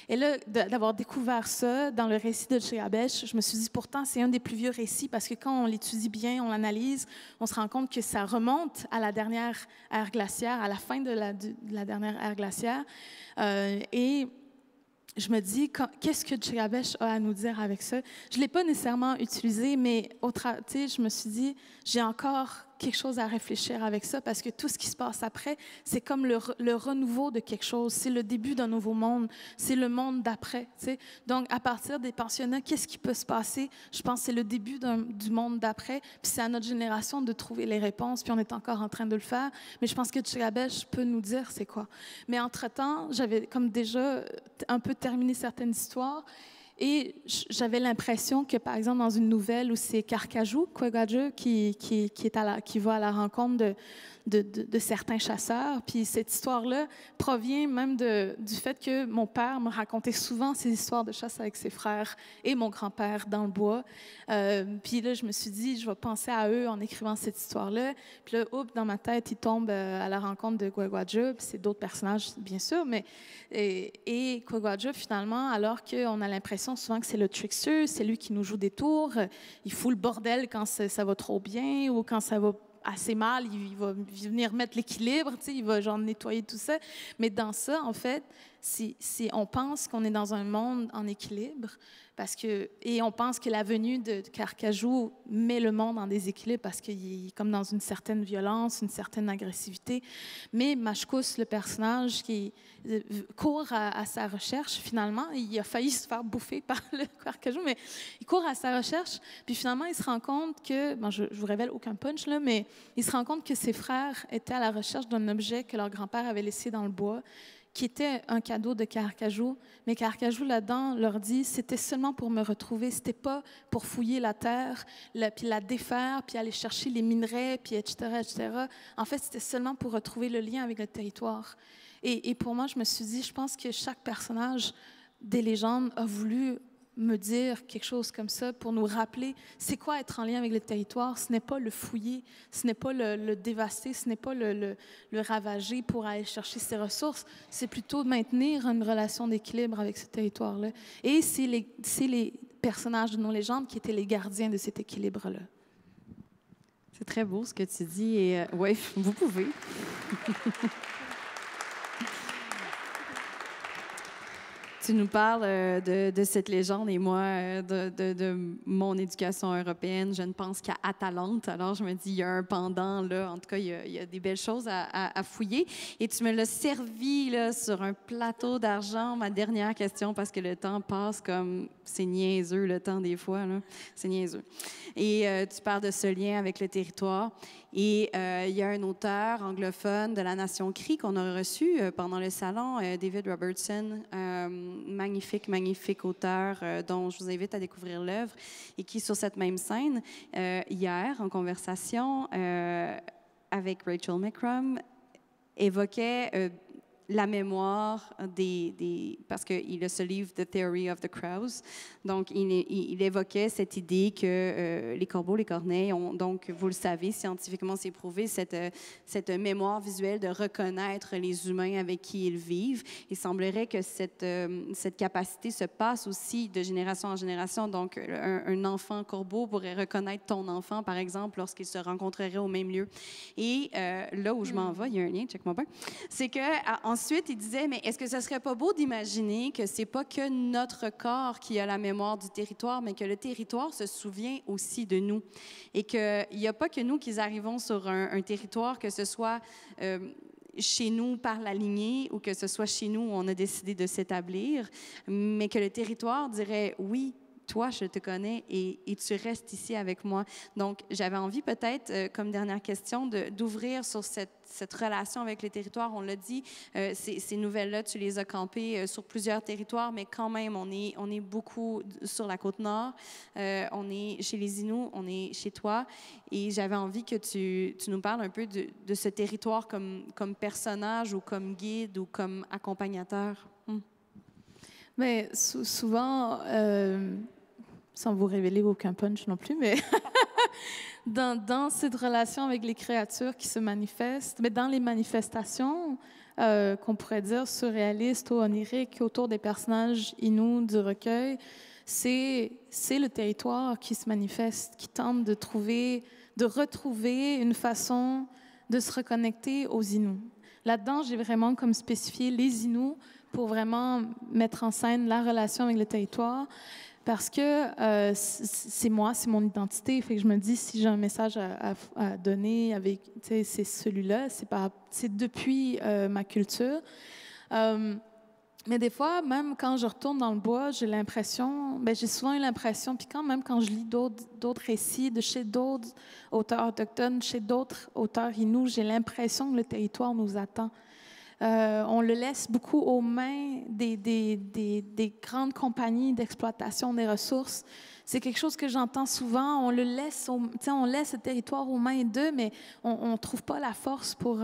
Et là, d'avoir découvert ça dans le récit de Chigabesh, je me suis dit, pourtant, c'est un des plus vieux récits, parce que quand on l'étudie bien, on l'analyse, on se rend compte que ça remonte à la dernière ère glaciaire, à la fin de la dernière ère glaciaire. Et je me dis, qu'est-ce que Chigabesh a à nous dire avec ça? Je ne l'ai pas nécessairement utilisé, mais je me suis dit, j'ai encore quelque chose à réfléchir avec ça, parce que tout ce qui se passe après, c'est comme le renouveau de quelque chose. C'est le début d'un nouveau monde. C'est le monde d'après. Donc, à partir des pensionnats, qu'est-ce qui peut se passer? Je pense que c'est le début du monde d'après. Puis c'est à notre génération de trouver les réponses, puis on est encore en train de le faire. Mais je pense que Chigabesh peut nous dire c'est quoi. Mais entre-temps, j'avais comme déjà un peu terminé certaines histoires. Et j'avais l'impression que, par exemple, dans une nouvelle où c'est Carcajou, Kwegwajë, qui va à la rencontre de certains chasseurs, puis cette histoire-là provient même du fait que mon père me racontait souvent ces histoires de chasse avec ses frères et mon grand-père dans le bois. Puis là, je me suis dit, je vais penser à eux en écrivant cette histoire-là. Puis là, dans ma tête, il tombe à la rencontre de Kwegwajë, puis c'est d'autres personnages, bien sûr, mais et Kwegwajë, finalement, alors qu'on a l'impression souvent que c'est le trickster, c'est lui qui nous joue des tours, il fout le bordel quand ça va trop bien ou quand ça va assez mal, il va venir mettre l'équilibre, il va genre nettoyer tout ça. Mais dans ça, en fait, on pense qu'on est dans un monde en équilibre, et on pense que la venue de Carcajou met le monde en déséquilibre parce qu'il est comme dans une certaine violence, une certaine agressivité. Mais Machkus, le personnage qui court à sa recherche, finalement, il a failli se faire bouffer par le Carcajou, mais il court à sa recherche, puis finalement, il se rend compte que, je vous révèle aucun punch, là, mais il se rend compte que ses frères étaient à la recherche d'un objet que leur grand-père avait laissé dans le bois, qui était un cadeau de Carcajou, mais Carcajou, là-dedans, leur dit, c'était seulement pour me retrouver, c'était pas pour fouiller la terre, puis la défaire, puis aller chercher les minerais, puis etc., etc. En fait, c'était seulement pour retrouver le lien avec le territoire. Et pour moi, je me suis dit, je pense que chaque personnage des légendes a voulu me dire quelque chose comme ça pour nous rappeler c'est quoi être en lien avec le territoire. Ce n'est pas le fouiller, ce n'est pas le dévaster, ce n'est pas le ravager pour aller chercher ses ressources, c'est plutôt de maintenir une relation d'équilibre avec ce territoire-là. Et c'est les personnages de nos légendes qui étaient les gardiens de cet équilibre-là. C'est très beau ce que tu dis et oui, vous pouvez. Tu nous parles de cette légende et moi, de mon éducation européenne, je ne pense qu'à Atalante. Alors, je me dis, il y a un pendant là. En tout cas, il y a des belles choses à fouiller. Et tu me l'as servi là, sur un plateau d'argent, ma dernière question, parce que le temps passe comme... C'est niaiseux, le temps, des fois. Là. C'est niaiseux. Et tu parles de ce lien avec le territoire. Et il y a un auteur anglophone de la Nation Cri qu'on a reçu pendant le salon, David Robertson, magnifique auteur dont je vous invite à découvrir l'œuvre et qui, sur cette même scène, hier, en conversation avec Rachel McCrum, évoquait la mémoire parce qu'il a ce livre, The Theory of the Crows. Donc, il évoquait cette idée que les corbeaux, les corneilles ont, donc, vous le savez, scientifiquement, c'est prouvé, cette mémoire visuelle de reconnaître les humains avec qui ils vivent. Il semblerait que cette capacité se passe aussi de génération en génération. Donc, un enfant corbeau pourrait reconnaître ton enfant, par exemple, lorsqu'ils se rencontreraient au même lieu. Et là où je m'en vais, il y a un lien, check-moi bien, c'est que ensuite, il disait, mais est-ce que ce serait pas beau d'imaginer que c'est pas que notre corps qui a la mémoire du territoire, mais que le territoire se souvient aussi de nous et qu'il n'y a pas que nous qui arrivons sur un territoire, que ce soit chez nous par la lignée ou que ce soit chez nous où on a décidé de s'établir, mais que le territoire dirait, oui, toi, je te connais et tu restes ici avec moi. Donc, j'avais envie peut-être, comme dernière question, d'ouvrir sur cette relation avec les territoires. On l'a dit, ces nouvelles-là, tu les as campées sur plusieurs territoires, mais quand même, on est beaucoup sur la Côte-Nord. On est chez les Inuits, on est chez toi. Et j'avais envie que tu nous parles un peu de ce territoire comme personnage ou comme guide ou comme accompagnateur. Mais souvent... sans vous révéler aucun punch non plus, mais dans cette relation avec les créatures qui se manifestent, mais dans les manifestations qu'on pourrait dire surréalistes ou oniriques autour des personnages Inuits du recueil, c'est le territoire qui se manifeste, qui tente de retrouver une façon de se reconnecter aux Inuits. Là-dedans, j'ai vraiment comme spécifié les Inuits pour vraiment mettre en scène la relation avec le territoire. Parce que c'est moi, c'est mon identité. Fait que je me dis, si j'ai un message à donner avec, c'est celui-là, c'est depuis ma culture. Mais des fois, même quand je retourne dans le bois, j'ai souvent eu l'impression, puis quand je lis d'autres récits de chez d'autres auteurs autochtones, chez d'autres auteurs Inuits, j'ai l'impression que le territoire nous attend. On le laisse beaucoup aux mains des grandes compagnies d'exploitation des ressources. C'est quelque chose que j'entends souvent. On laisse le territoire aux mains d'eux, mais on ne trouve pas la force pour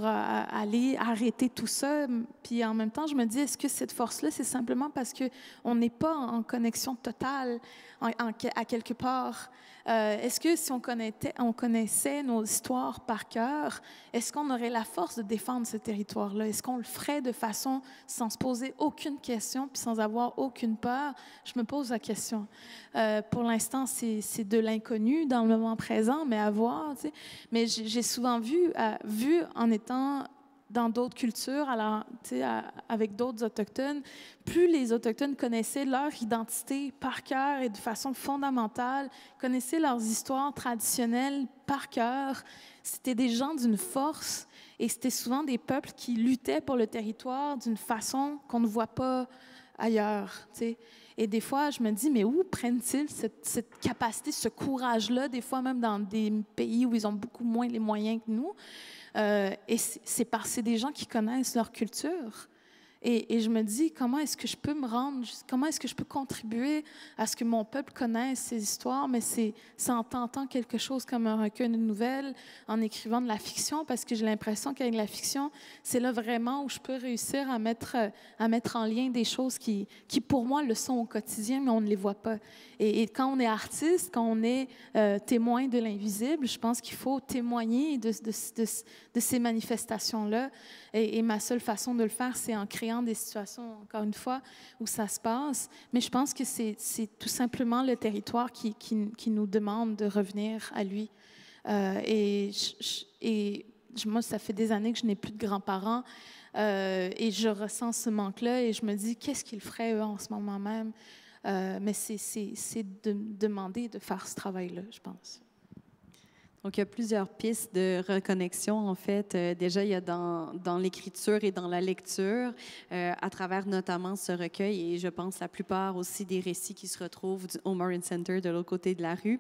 aller arrêter tout ça. Puis en même temps, je me dis, est-ce que cette force-là, c'est simplement parce qu'on n'est pas en connexion totale à quelque part? Est-ce que si on connaissait nos histoires par cœur, est-ce qu'on aurait la force de défendre ce territoire-là? Est-ce qu'on le ferait de façon sans se poser aucune question puis sans avoir aucune peur? Je me pose la question. Pour l'instant, c'est de l'inconnu dans le moment présent, mais à voir. Tu sais. Mais j'ai souvent vu en étant dans d'autres cultures, avec d'autres Autochtones, plus les Autochtones connaissaient leur identité par cœur et de façon fondamentale, connaissaient leurs histoires traditionnelles par cœur, c'était des gens d'une force et c'était souvent des peuples qui luttaient pour le territoire d'une façon qu'on ne voit pas ailleurs. T'sais. Et des fois, je me dis, mais où prennent-ils cette capacité, ce courage-là, des fois même dans des pays où ils ont beaucoup moins les moyens que nous? Et c'est des gens qui connaissent leur culture. Et je me dis, comment est-ce que je peux me rendre, comment est-ce que je peux contribuer à ce que mon peuple connaisse ces histoires, mais c'est en tentant quelque chose comme un recueil de nouvelles, en écrivant de la fiction, parce que j'ai l'impression qu'avec la fiction, c'est là vraiment où je peux réussir à mettre en lien des choses qui pour moi le sont au quotidien, mais on ne les voit pas. Et quand on est artiste, quand on est témoin de l'invisible, je pense qu'il faut témoigner de ces manifestations-là. Et ma seule façon de le faire, c'est en créant des situations, encore une fois, où ça se passe. Mais je pense que c'est tout simplement le territoire qui nous demande de revenir à lui. Moi, ça fait des années que je n'ai plus de grands-parents et je ressens ce manque-là et je me dis, qu'est-ce qu'ils feraient, eux, en ce moment même? Mais c'est de demander de faire ce travail-là, je pense. Donc, il y a plusieurs pistes de reconnexion, en fait. Déjà, il y a dans l'écriture et dans la lecture, à travers notamment ce recueil, et je pense la plupart aussi des récits qui se retrouvent au Morin Center de l'autre côté de la rue.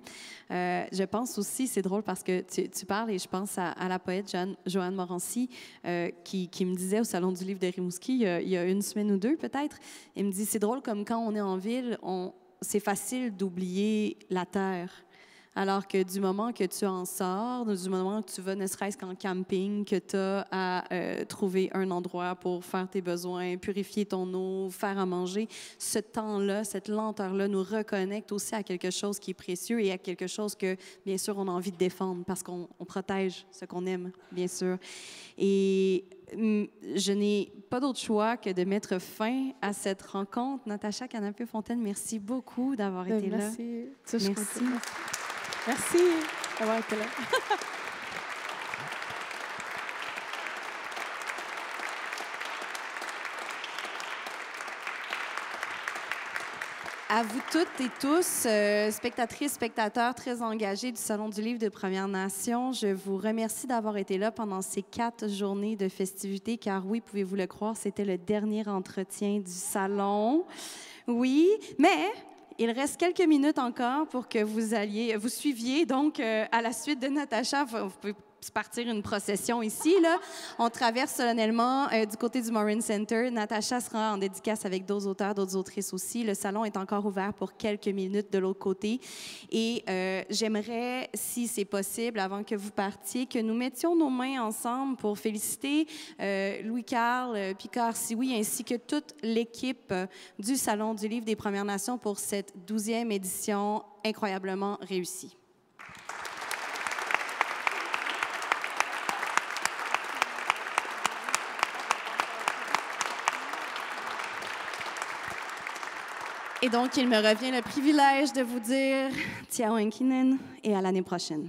Je pense aussi, c'est drôle parce que tu parles, et je pense à la poète Joanne Morancy, qui me disait au Salon du livre de Rimouski, il y a une semaine ou deux peut-être, elle me dit, c'est drôle comme quand on est en ville, c'est facile d'oublier la terre. Alors que du moment que tu en sors, du moment que tu vas ne serait-ce qu'en camping, que tu as à trouver un endroit pour faire tes besoins, purifier ton eau, faire à manger, ce temps-là, cette lenteur-là nous reconnecte aussi à quelque chose qui est précieux et à quelque chose que, bien sûr, on a envie de défendre parce qu'on protège ce qu'on aime, bien sûr. Et je n'ai pas d'autre choix que de mettre fin à cette rencontre. Natacha Canapé-Fontaine, merci beaucoup d'avoir été là. Merci. Merci. Merci d'avoir été là. À vous toutes et tous, spectatrices, spectateurs très engagés du Salon du Livre de Premières Nations, je vous remercie d'avoir été là pendant ces 4 journées de festivités, car oui, pouvez-vous le croire, c'était le dernier entretien du Salon. Oui, mais il reste quelques minutes encore pour que vous suiviez donc à la suite de Natacha. Vous pouvez partir une procession ici, là. On traverse solennellement du côté du Morin Center. Natacha sera en dédicace avec d'autres auteurs, d'autres autrices aussi. Le salon est encore ouvert pour quelques minutes de l'autre côté. Et j'aimerais, si c'est possible, avant que vous partiez, que nous mettions nos mains ensemble pour féliciter Louis-Carl Picard-Sioui ainsi que toute l'équipe du Salon du Livre des Premières Nations pour cette 12e édition incroyablement réussie. Et donc, il me revient le privilège de vous dire Tiao Enkinen et à l'année prochaine.